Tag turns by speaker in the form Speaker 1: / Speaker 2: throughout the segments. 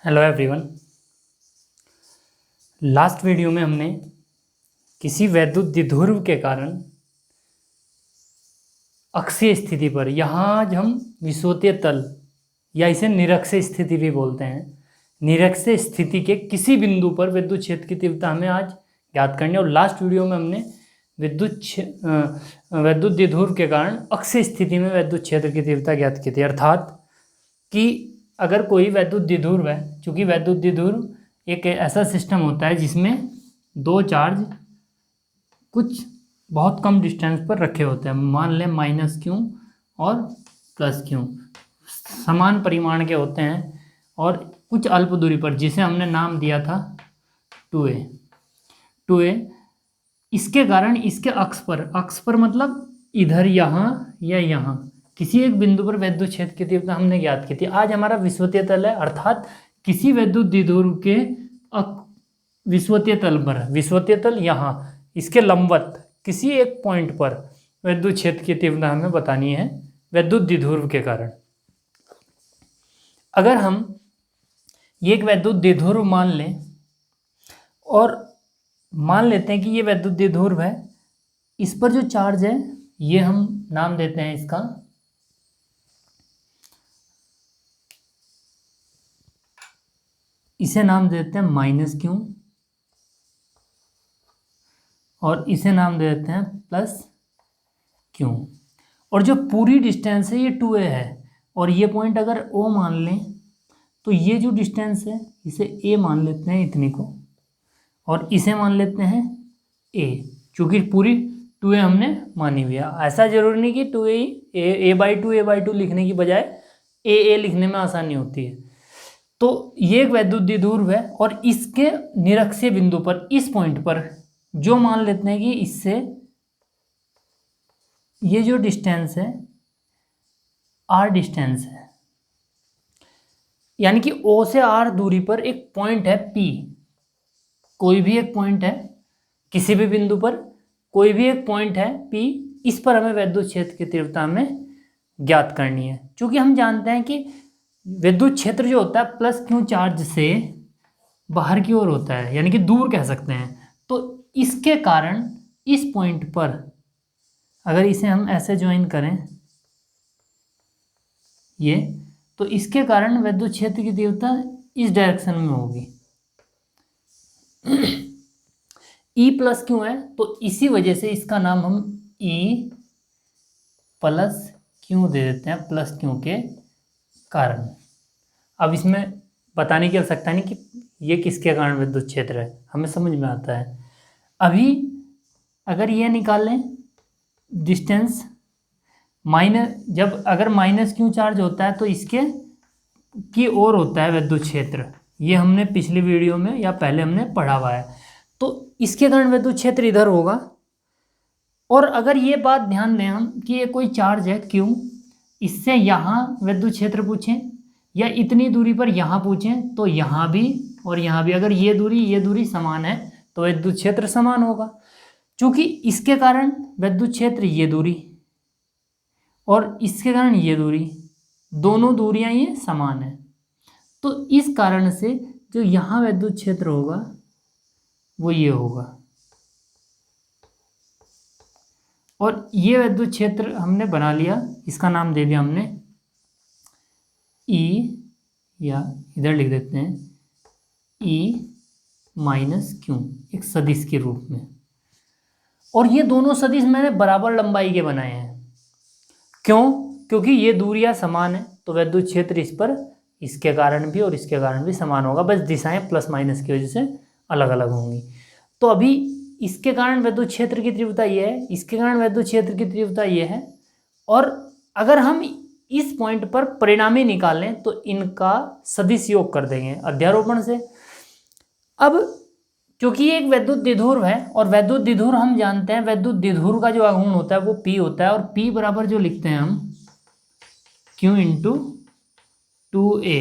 Speaker 1: Hello everyone. Last video में हमने किसी वैद्युत द्विध्रुव के कारण अक्षीय स्थिति पर, यहाँ आज हम विषुवतीय तल या इसे निरक्षीय स्थिति भी बोलते हैं, निरक्षीय स्थिति के किसी बिंदु पर विद्युत क्षेत्र की तीव्रता हमें आज ज्ञात करनी है। और लास्ट वीडियो में हमने वैद्युत द्विध्रुव के कारण अक्षीय स्थिति में विद्युत क्षेत्र की तीव्रता ज्ञात की थी। अर्थात कि अगर कोई वैद्युत द्विध्रुव है, चूँकि वैद्युत द्विध्रुव एक ऐसा सिस्टम होता है जिसमें दो चार्ज कुछ बहुत कम डिस्टेंस पर रखे होते हैं, मान लें -Q और +Q, समान परिमाण के होते हैं और कुछ अल्प दूरी पर, जिसे हमने नाम दिया था 2a। इसके कारण इसके अक्ष पर मतलब इधर, यहाँ या यहाँ किसी एक बिंदु पर विद्युत क्षेत्र की तीव्रता हमने ज्ञात की थी। आज हमारा विषुवतीय तल है, अर्थात किसी विद्युत द्विध्रुव के विषुवतीय तल पर, विषुवतीय तल यहाँ, इसके लंबवत किसी एक पॉइंट पर विद्युत क्षेत्र की तीव्रता हमें बतानी है विद्युत द्विध्रुव के कारण। अगर हम ये एक विद्युत द्विध्रुव मान लें और मान लेते हैं कि ये विद्युत द्विध्रुव है, इस पर जो चार्ज है ये हम नाम देते हैं इसका इसे नाम देते हैं -Q और इसे नाम दे देते हैं +Q। और जो पूरी डिस्टेंस है ये 2a है और ये पॉइंट अगर O मान लें तो ये जो डिस्टेंस है इसे a मान लेते हैं इतनी को, और इसे मान लेते हैं a, चूँकि पूरी 2a हमने मानी हुई है। ऐसा जरूरी नहीं कि 2a ही a/2 लिखने की बजाय a लिखने में आसानी होती है। तो ये एक वैद्युत द्विध्रुव है और इसके निरक्षीय बिंदु पर, इस पॉइंट पर जो मान लेते हैं कि इससे ये जो डिस्टेंस है r डिस्टेंस है, यानी कि O से R दूरी पर एक पॉइंट है P, कोई भी एक पॉइंट है, किसी भी बिंदु पर कोई भी एक पॉइंट है P, इस पर हमें विद्युत क्षेत्र की तीव्रता हमें ज्ञात करनी है। क्योंकि हम जानते हैं कि विद्युत क्षेत्र जो होता है +Q चार्ज से बाहर की ओर होता है, यानी कि दूर कह सकते हैं। तो इसके कारण इस पॉइंट पर अगर इसे हम ऐसे ज्वाइन करें ये, तो इसके कारण विद्युत क्षेत्र की तीव्रता इस डायरेक्शन में होगी। E+Q है तो इसी वजह से इसका नाम हम E+Q दे देते हैं, +Q के कारण। अब इसमें बताने की आवश्यकता नहीं कि ये किसके कारण विद्युत क्षेत्र है, हमें समझ में आता है। अभी अगर ये निकालें डिस्टेंस जब अगर -Q चार्ज होता है तो इसके की ओर होता है विद्युत क्षेत्र, ये हमने पिछली वीडियो में या पहले हमने पढ़ा हुआ है। तो इसके कारण विद्युत क्षेत्र इधर होगा। और अगर ये बात ध्यान दें हम कि ये कोई चार्ज है Q, इससे यहाँ विद्युत क्षेत्र पूछें या इतनी दूरी पर यहाँ पूछें तो यहाँ भी और यहाँ भी, अगर ये दूरी समान है तो विद्युत क्षेत्र समान होगा। चूँकि इसके कारण विद्युत क्षेत्र ये दूरी और इसके कारण ये दूरी, दोनों दूरियां ये समान है, तो इस कारण से जो यहाँ विद्युत क्षेत्र होगा वो ये होगा। और ये विद्युत क्षेत्र हमने बना लिया, इसका नाम दे दिया हमने E, या इधर लिख देते हैं E-Q, एक सदिश के रूप में। और ये दोनों सदिश मैंने बराबर लंबाई के बनाए हैं। क्यों? क्योंकि ये दूरियां समान है तो विद्युत क्षेत्र इस पर इसके कारण भी और इसके कारण भी समान होगा, बस दिशाएं +- की वजह से अलग अलग होंगी। तो अभी इसके कारण विद्युत क्षेत्र की तीव्रता ये है, इसके कारण विद्युत क्षेत्र की तीव्रता ये है, और अगर हम इस पॉइंट पर परिणामी निकालें तो इनका सदिश योग कर देंगे अध्यारोपण से। अब क्योंकि ये एक विद्युत द्विध्रुव है और विद्युत द्विध्रुव हम जानते हैं, विद्युत द्विध्रुव का जो आघूर्ण होता है वो P होता है, और P बराबर जो लिखते हैं हम Q × 2a,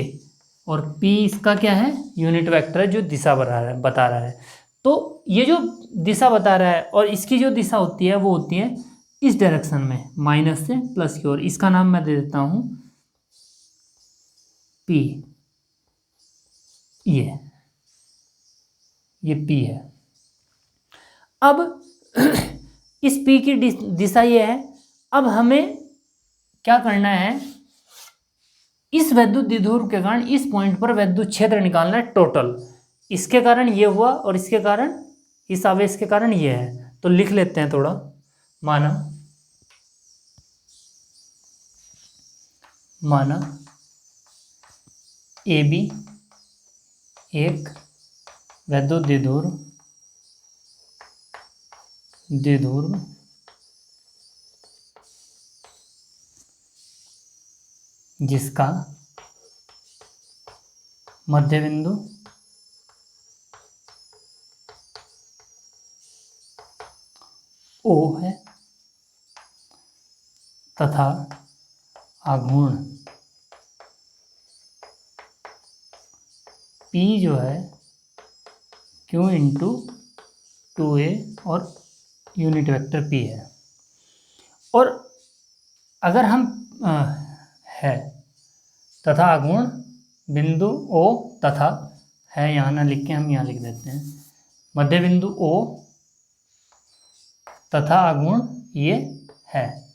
Speaker 1: और P इसका क्या है, यूनिट वेक्टर है जो दिशा बता रहा है। तो ये जो दिशा बता रहा है और इसकी जो दिशा होती है वो होती है इस डायरेक्शन में, माइनस से प्लस की ओर। इसका नाम मैं दे देता हूँ P। ये P है। अब इस P की दिशा ये है। अब हमें क्या करना है, इस वैद्युत द्विध्रुव के कारण इस पॉइंट पर वैद्युत क्षेत्र निकालना है टोटल। इसके कारण ये हुआ और इसके कारण, इस आवेश के कारण ये है। तो लिख लेते हैं थोड़ा। माना AB एक वैद्युत द्विध्रुव जिसका मध्य बिंदु O है तथा आघूर्ण P जो है Q इंटू 2A और यूनिट वेक्टर P है। और अगर हम है तथा आघूर्ण बिंदु O तथा है, यहाँ ना लिख के हम यहाँ लिख देते हैं, मध्य बिंदु O तथा आघूर्ण ये है।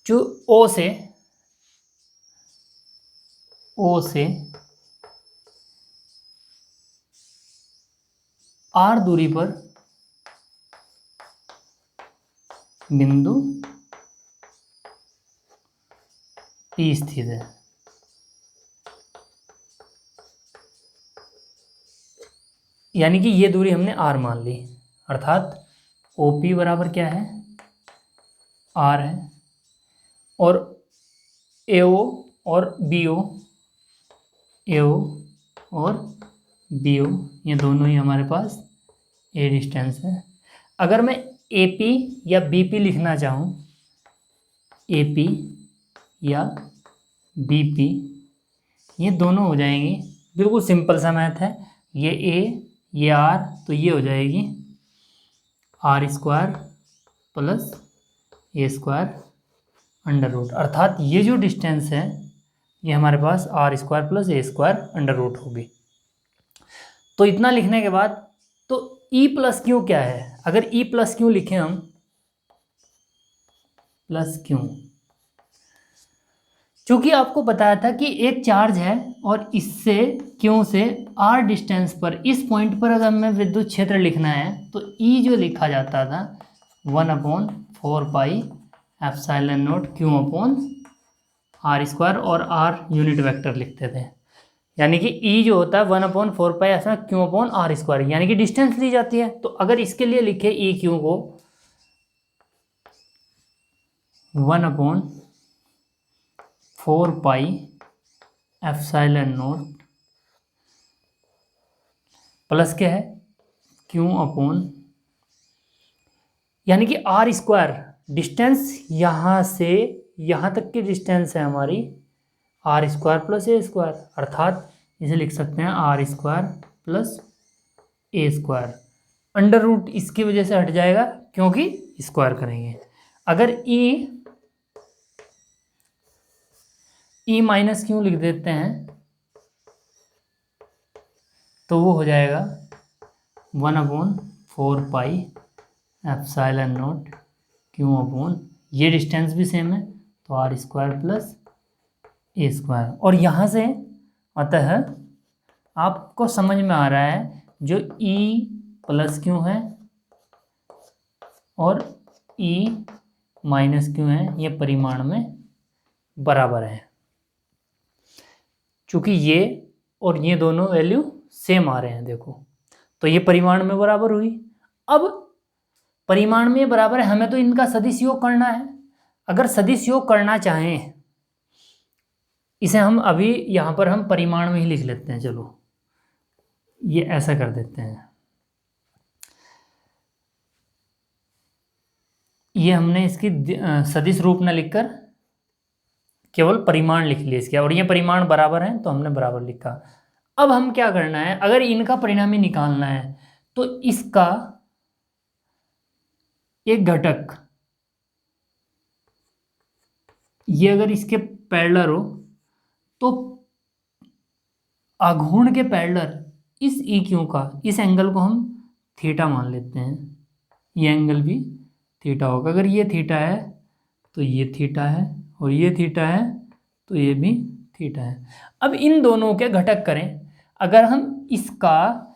Speaker 1: जो O से R दूरी पर बिंदु P स्थित है। यानी कि ये दूरी हमने R मान ली, अर्थात OP बराबर क्या है, R है। और AO और BO ये दोनों ही हमारे पास A डिस्टेंस है। अगर मैं AP या BP लिखना चाहूँ, AP या BP, ये दोनों हो जाएंगी, बिल्कुल सिंपल सा मैथ है। ये A ये R, तो ये हो जाएगी R² plus A² under root. अर्थात ये जो डिस्टेंस है ये हमारे पास R² plus A² under root होगी। तो इतना लिखने के बाद तो E प्लस Q क्या है, अगर E प्लस Q लिखें हम, प्लस Q, चूंकि आपको बताया था कि एक चार्ज है और इससे Q से R डिस्टेंस पर इस पॉइंट पर अगर हमें विद्युत क्षेत्र लिखना है तो E जो लिखा जाता था 1/4 पाई एप्सिलॉन नॉट Q/R² और R यूनिट वेक्टर लिखते थे। यानी कि E जो होता है 1/4 पाई एप्सिलॉन Q/R², यानी कि डिस्टेंस ली जाती है। तो अगर इसके लिए लिखे EQ को 1/4 पाई एप्सिलॉन नॉट प्लस क्या है Q/, यानी कि R², डिस्टेंस यहाँ से यहाँ तक की डिस्टेंस है हमारी R² प्लस A², अर्थात इसे लिख सकते हैं R² plus A²। Under root इसकी वजह से हट जाएगा क्योंकि स्क्वायर करेंगे। अगर E माइनस Q लिख देते हैं तो वो हो जाएगा 1/4 पाई एप्सिलॉन नॉट Q/, ये डिस्टेंस भी सेम है तो R² प्लस A²। और यहाँ से अतः आपको समझ में आ रहा है जो E प्लस Q है और E माइनस Q है ये परिमाण में बराबर है। चूंकि ये और ये दोनों वैल्यू सेम आ रहे हैं, देखो, तो ये परिमाण में बराबर हुई। अब परिमाण में बराबर है, हमें तो इनका सदिश योग करना है। अगर सदिश योग करना चाहें, इसे हम अभी यहाँ पर हम परिमाण में ही लिख लेते हैं। चलो ये ऐसा कर देते हैं, ये हमने इसकी सदिश रूप में लिखकर केवल परिमाण लिख लिया इसके, और ये परिमाण बराबर हैं तो हमने बराबर लिखा। अब हम क्या करना है, अगर इनका परिणामी निकालना है तो इसका एक घटक ये अगर इसके पैरेलल हो तो आघूर्ण के पैरेलल इस ई क्यू का, इस एंगल को हम थीटा मान लेते हैं, ये एंगल भी थीटा होगा। अगर ये थीटा है तो ये थीटा है, और ये थीटा है तो ये भी थीटा है। अब इन दोनों के घटक करें। अगर हम इसका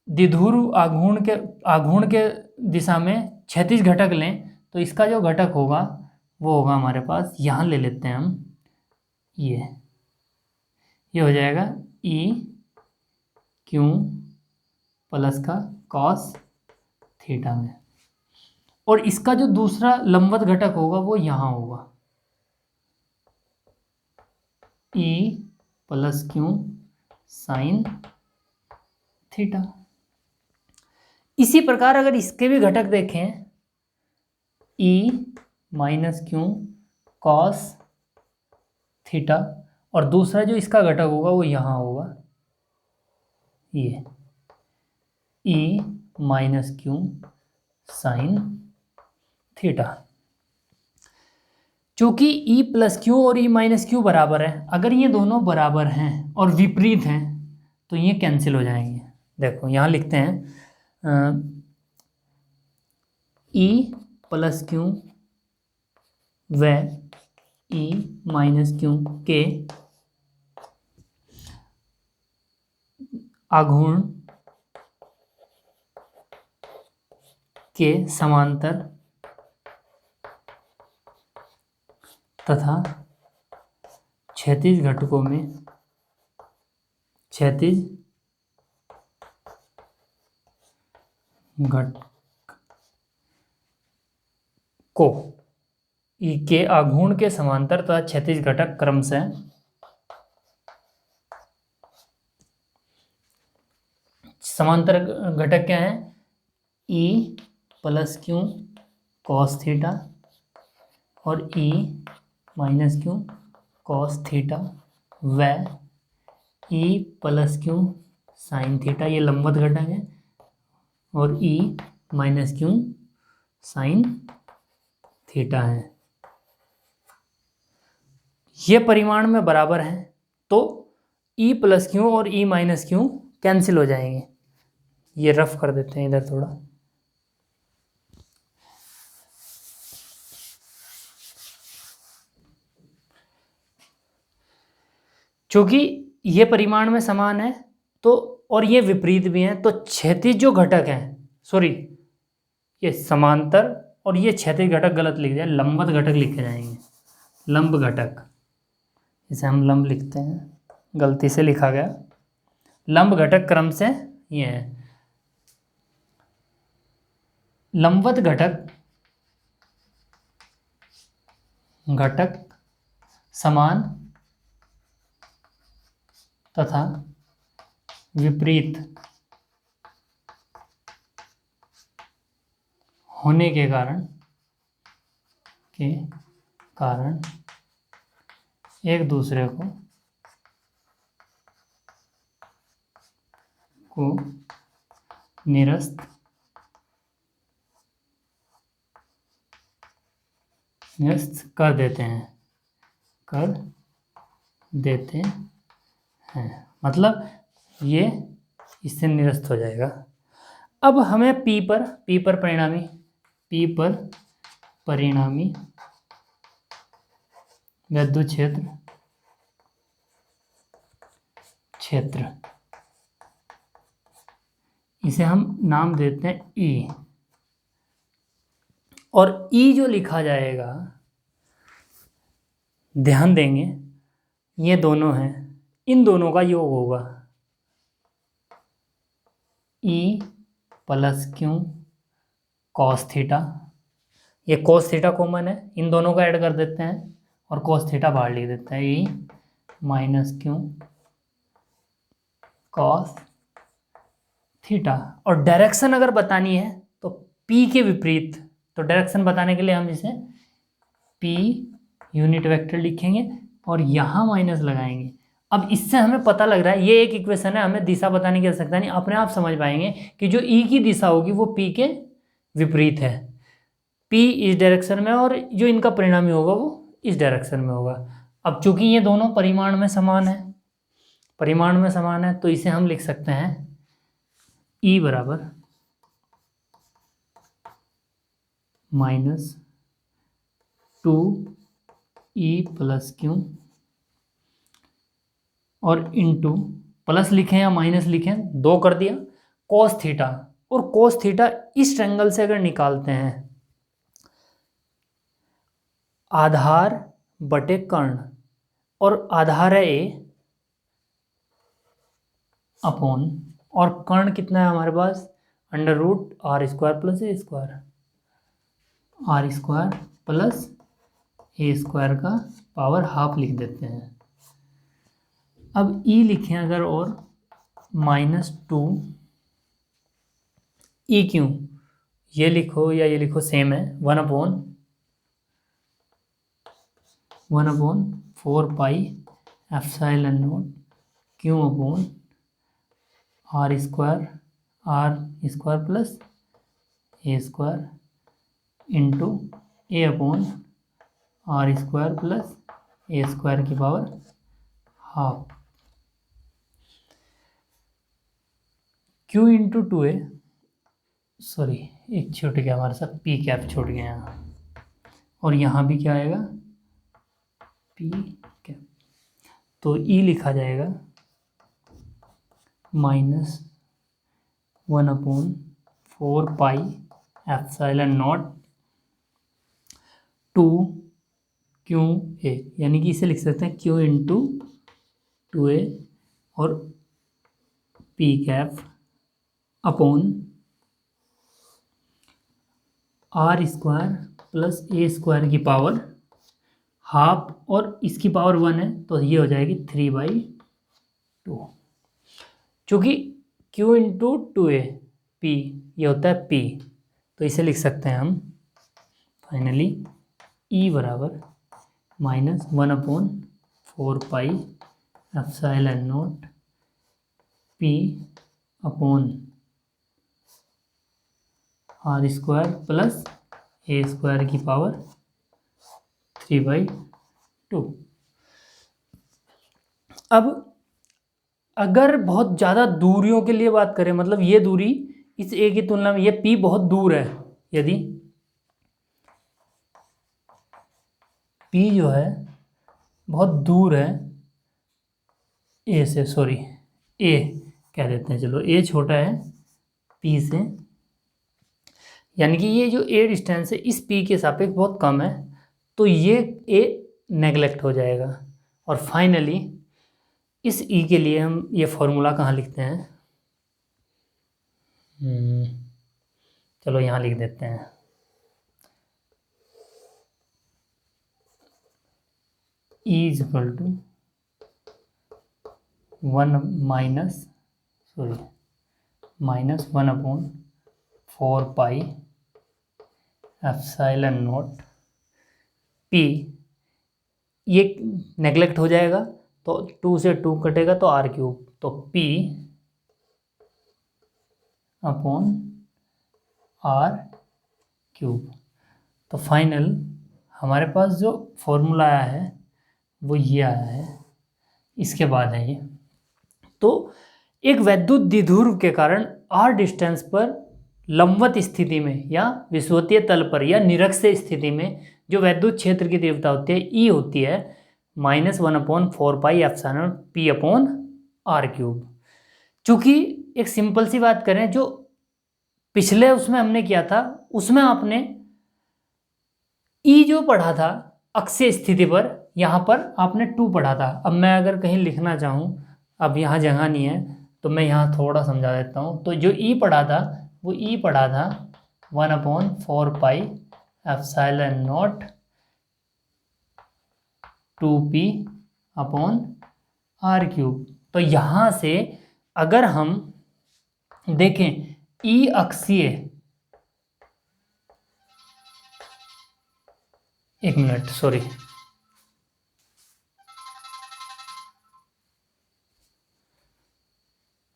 Speaker 1: द्विध्रुव आघूर्ण के दिशा में क्षैतिज घटक लें तो इसका जो घटक होगा वो होगा हमारे पास, यहाँ ले लेते हैं हम, ये हो जाएगा ई क्यू प्लस का कॉस थीटा में, और इसका जो दूसरा लंबवत घटक होगा वो यहाँ होगा, E plus Q sine theta. इसी प्रकार अगर इसके भी घटक देखें, E minus Q cos theta, और दूसरा जो इसका घटक होगा वो यहाँ होगा, ये E minus Q sine theta. चूंकि ई प्लस क्यू और ई माइनस क्यू बराबर है, अगर ये दोनों बराबर हैं और विपरीत हैं तो ये कैंसिल हो जाएंगे। देखो यहाँ लिखते हैं ई प्लस क्यू व ई माइनस क्यू के आघूर्ण के समांतर तथा क्षैतिज घटकों में क्षैतिज घटक को ई के आघूर्ण के समांतर तथा क्षैतिज घटक क्रमशः समांतर घटक क्या है, E plus Q cos theta और E minus Q cos theta व E plus Q sine theta, ये लंबवत घटक है, और E minus Q sine theta है। ये परिमाण में बराबर हैं तो ई प्लस क्यू और ई माइनस क्यू कैंसिल हो जाएंगे। ये रफ कर देते हैं इधर थोड़ा। चूंकि ये परिमाण में समान है तो, और ये विपरीत भी हैं, तो क्षैतिज जो घटक हैं, सॉरी ये समांतर और ये क्षैतिज घटक गलत लिख दिया, लंबवत घटक लिखे जाएंगे, लंब घटक, इसे हम लंब लिखते हैं, गलती से लिखा गया। लंब घटक क्रम से ये है, लंबवत घटक समान तथा विपरीत होने के कारण एक दूसरे को निरस्त कर देते हैं, मतलब ये इससे निरस्त हो जाएगा। अब हमें P पर परिणामी विद्युत क्षेत्र, इसे हम नाम देते हैं E, और E जो लिखा जाएगा, ध्यान देंगे ये दोनों हैं, इन दोनों का योग होगा E plus Q cos theta, ये कॉस थीटा कॉमन है, इन दोनों का ऐड कर देते हैं और कॉस थीटा बाहर लिख देते हैं, E minus Q cos theta. और डायरेक्शन अगर बतानी है तो P के विपरीत, तो डायरेक्शन बताने के लिए हम इसे P यूनिट वेक्टर लिखेंगे और यहाँ माइनस लगाएंगे। अब इससे हमें पता लग रहा है, ये एक इक्वेशन है, हमें दिशा बताने की आवश्यकता नहीं, अपने आप समझ पाएंगे कि जो E की दिशा होगी वो P के विपरीत है, P इस डायरेक्शन में और जो इनका परिणामी होगा वो इस डायरेक्शन में होगा। अब चूंकि ये दोनों परिमाण में समान है, परिमाण में समान है, तो इसे हम लिख सकते हैं E बराबर -2E + Q, और इंटू, प्लस लिखें या माइनस लिखें, 2 कर दिया, cos थीटा। और cos थीटा इस ट्रायंगल से अगर निकालते हैं, आधार बटे कर्ण, और आधार है A अपॉन, और कर्ण कितना है हमारे पास, √r² + a² + a² का पावर हाफ लिख देते हैं। अब E लिखें अगर, और -2 EQ, ये लिखो या ये लिखो सेम है, 1/4 pi epsilon not Q upon r² + a² into a upon r² + a² की power half. Q into 2a, sorry एक छूट गया हमारे साथ, पी कैप छूट गया यहाँ, और यहाँ भी क्या आएगा, पी कैप। तो E लिखा जाएगा -1/4 पाई एप्सिलॉन नॉट 2QA, यानी कि इसे लिख सकते हैं Q इंटू 2A और P cap upon r² + a² की पावर हाफ, और इसकी पावर 1 है, तो ये हो जाएगी 3/2। चूँकि Q इंटू 2A P, ये होता है P, तो इसे लिख सकते हैं हम फाइनली E बराबर -1/4 pi epsilon not P upon r² + a² की पावर 3/2। अब अगर बहुत ज़्यादा दूरियों के लिए बात करें, मतलब ये दूरी इस A की तुलना में, ये P बहुत दूर है, यदि P जो है बहुत दूर है A से, सॉरी A कह देते हैं, चलो A छोटा है P से, यानी कि ये जो A डिस्टेंस है इस P के सापेक्ष बहुत कम है, तो ये A नेगलेक्ट हो जाएगा। और फाइनली इस E के लिए हम ये फॉर्मूला कहाँ लिखते हैं, चलो यहाँ लिख देते हैं, E = 1/4 pi epsilon not P, ये नेगलेक्ट हो जाएगा, तो 2 से 2 कटेगा तो r³, तो P अपॉन r³। तो फाइनल हमारे पास जो फॉर्मूला आया है वो ये आया है, इसके बाद है ये। तो एक वैद्युत द्विध्रुव के कारण r डिस्टेंस पर लंबवत स्थिति में या विषुवतीय तल पर या निरक्षीय स्थिति में जो वैद्युत क्षेत्र की तीव्रता होती है E होती है -1/4 pi epsilon P upon r³। चूँकि एक सिंपल सी बात करें, जो पिछले उसमें हमने किया था उसमें आपने E जो पढ़ा था अक्षीय स्थिति पर, यहाँ पर आपने 2 पढ़ा था। अब मैं अगर कहीं लिखना चाहूँ, अब यहाँ जगह नहीं है तो मैं यहाँ थोड़ा समझा देता हूँ। तो जो E पढ़ा था वो E पढ़ा था 1/4 pi epsilon not 2P upon r³। तो यहाँ से अगर हम देखें E अक्षीय, एक मिनट सॉरी,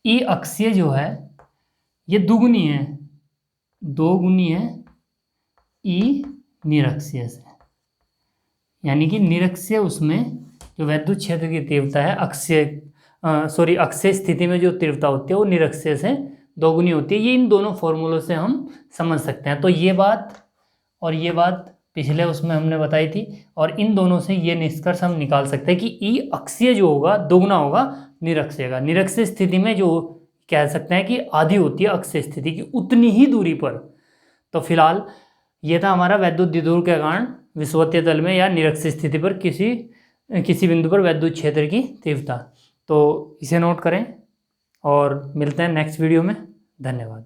Speaker 1: E अक्षीय जो है ये दुगुनी है, 2 गुनी है E निरक्षीय से, यानी कि निरक्षीय उसमें जो वैद्युत क्षेत्र की तीव्रता है अक्षीय अक्षीय स्थिति में जो तीव्रता होती है वो निरक्षीय से दोगुनी होती है। ये इन दोनों फॉर्मूलों से हम समझ सकते हैं। तो ये बात और ये बात पिछले उसमें हमने बताई थी, और इन दोनों से ये निष्कर्ष हम निकाल सकते हैं कि ई अक्षीय जो होगा दोगुना होगा निरक्षीय का। निरक्षीय स्थिति में जो कह सकते हैं कि आधी होती है अक्षीय स्थिति की, उतनी ही दूरी पर। तो फिलहाल ये था हमारा वैद्युत द्विध्रुव के कारण विषुवतीय तल में या निरक्षीय स्थिति पर किसी बिंदु पर वैद्युत क्षेत्र की तीव्रता। तो इसे नोट करें और मिलते हैं नेक्स्ट वीडियो में। धन्यवाद।